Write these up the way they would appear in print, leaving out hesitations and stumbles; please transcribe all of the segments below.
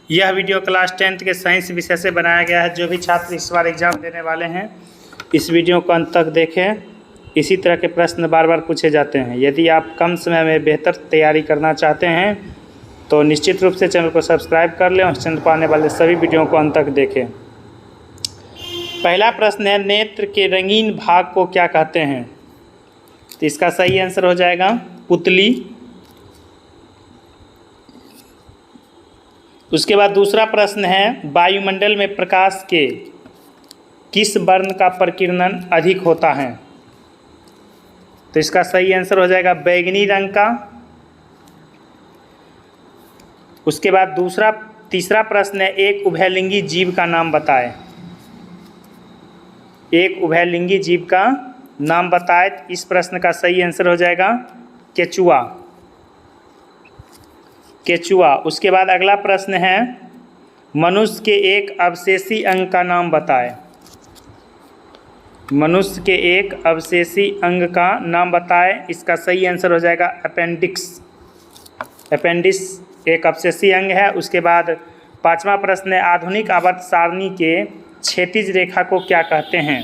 यह video class 10th के science विषय से बनाया गया है। जो भी छात्र इस बार एग्ज़ाम देने वाले हैं इस वीडियो को अंत तक देखें। इसी तरह के प्रश्न बार बार पूछे जाते हैं। यदि आप कम समय में बेहतर तैयारी करना चाहते हैं तो निश्चित रूप से चैनल को सब्सक्राइब कर लें और चैनल पर आने वाले सभी वीडियो को अंत तक देखें। पहला प्रश्न है, नेत्र के रंगीन भाग को क्या कहते हैं? तो इसका सही आंसर हो जाएगा पुतली। उसके बाद दूसरा प्रश्न है, वायुमंडल में प्रकाश के किस वर्ण का प्रकीर्णन अधिक होता है? तो इसका सही आंसर हो जाएगा बैंगनी रंग का। उसके बाद तीसरा प्रश्न है, एक उभयलिंगी जीव का नाम बताएं। एक उभयलिंगी जीव का नाम बताएं। इस प्रश्न का सही आंसर हो जाएगा केचुआ। केचुआ। उसके बाद अगला प्रश्न है, मनुष्य के एक अवशेषी अंग का नाम बताएं। मनुष्य के एक अवशेषी अंग का नाम बताएं। इसका सही आंसर हो जाएगा अपेंडिक्स। अपेंडिक्स एक अवशेषी अंग है। उसके बाद पांचवा प्रश्न है, आधुनिक आवर्त सारणी के क्षैतिज रेखा को क्या कहते हैं?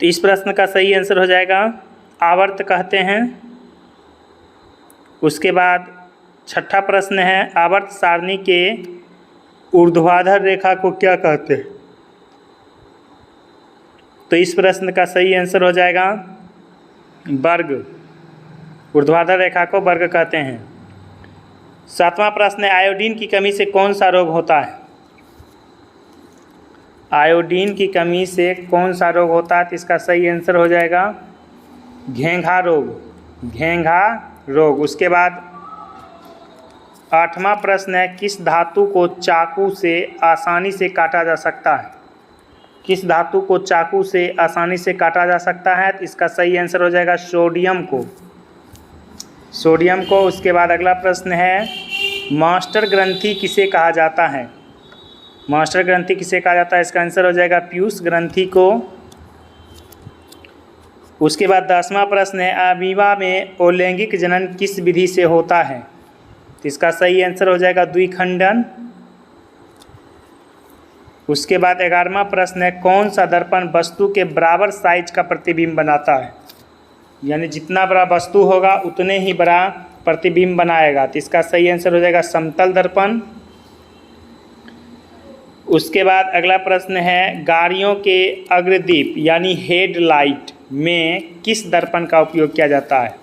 तो इस प्रश्न का सही आंसर हो जाएगा आवर्त कहते हैं। उसके बाद छठा प्रश्न है, आवर्त सारणी के ऊर्ध्वाधर रेखा को क्या कहते हैं? तो इस प्रश्न का सही आंसर हो जाएगा वर्ग। ऊर्ध्वाधर रेखा को वर्ग कहते हैं। सातवां प्रश्न है, आयोडीन की कमी से कौन सा रोग होता है? आयोडीन की कमी से कौन सा रोग होता है? तो इसका सही आंसर हो जाएगा घेंघा रोग। घेंघा रोग। उसके बाद आठवां प्रश्न है, किस धातु को चाकू से आसानी से काटा जा सकता है? किस धातु को चाकू से आसानी से काटा जा सकता है? तो इसका सही आंसर हो जाएगा सोडियम को। सोडियम को। उसके बाद अगला प्रश्न है, मास्टर ग्रंथि किसे कहा जाता है? मास्टर ग्रंथि किसे कहा जाता है? इसका आंसर हो जाएगा पीयूष ग्रंथि को। उसके बाद 10वां प्रश्न है, अमीबा में अलैंगिक जनन किस विधि से होता है? तो इसका सही आंसर हो जाएगा द्विखंडन। उसके बाद 11वां प्रश्न है, कौन सा दर्पण वस्तु के बराबर साइज का प्रतिबिंब बनाता है? यानी जितना बड़ा वस्तु होगा उतने ही बड़ा प्रतिबिंब बनाएगा। तो इसका सही आंसर हो जाएगा समतल दर्पण। उसके बाद अगला प्रश्न है, गाड़ियों के अग्रदीप यानी हेडलाइट में किस दर्पण का उपयोग किया जाता है?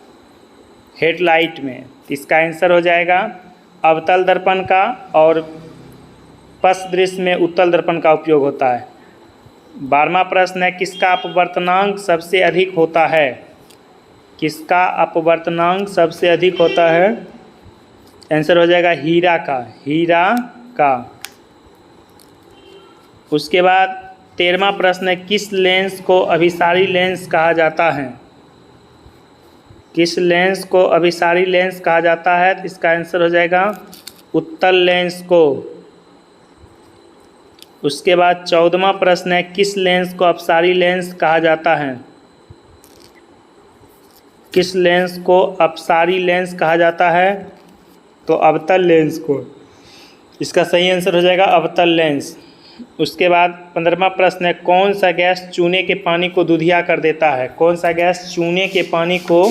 हेडलाइट में। इसका आंसर हो जाएगा अवतल दर्पण का, और पथ दृश्य में उत्तल दर्पण का उपयोग होता है। 12वां प्रश्न है, किसका अपवर्तनांक सबसे अधिक होता है? किसका अपवर्तनांक सबसे अधिक होता है? आंसर हो जाएगा हीरा का। हीरा का। उसके बाद 13वां प्रश्न है, किस लेंस को अभिसारी लेंस कहा जाता है? किस लेंस को अभिसारी लेंस कहा जाता है? तो इसका आंसर हो जाएगा उत्तल लेंस को। उसके बाद 14वां प्रश्न है, किस लेंस को अपसारी लेंस कहा जाता है? किस लेंस को अपसारी लेंस कहा जाता है? तो अवतल लेंस को। इसका सही आंसर हो जाएगा अवतल लेंस। उसके बाद 15वां प्रश्न है, कौन सा गैस चूने के पानी को दूधिया कर देता है? कौन सा गैस चूने के पानी को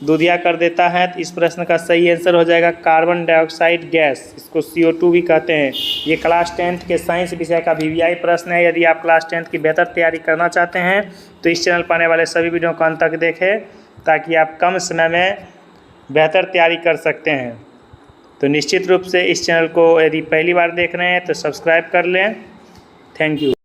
दूधिया कर देता है? तो इस प्रश्न का सही आंसर हो जाएगा कार्बन डाइऑक्साइड गैस। इसको CO2 भी कहते हैं। ये क्लास 10th के साइंस विषय का VVI प्रश्न है। यदि आप क्लास 10th की बेहतर तैयारी करना चाहते हैं तो इस चैनल पर आने वाले सभी वीडियो को अंत तक देखें, ताकि आप कम समय में बेहतर तैयारी कर सकते हैं। तो निश्चित रूप से इस चैनल को यदि पहली बार देख रहे हैं तो सब्सक्राइब कर लें। Thank you.